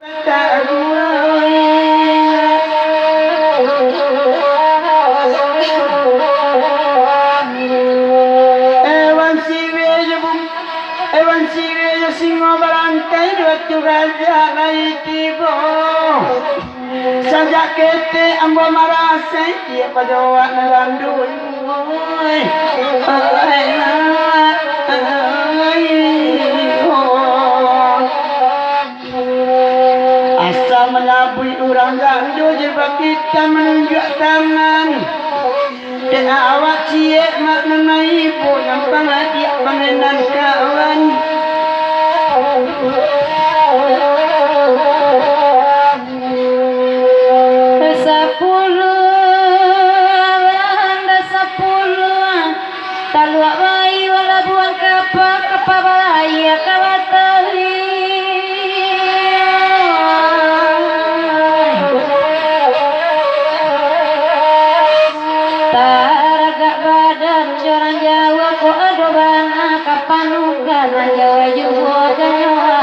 Ewan siwe singo barangkai dua raja lai tibo sajak kete ambo marase dia pajawa nandui asal menyabui orang gandu jebak kita menunjuk tangan dan awak ciek makna ibu yang pangadiak pangenan kawan Talua bayi wala buang kapa balaya kawatali taragak badan joran Jawa ko adobana kapanugan Jawa jubo ganyo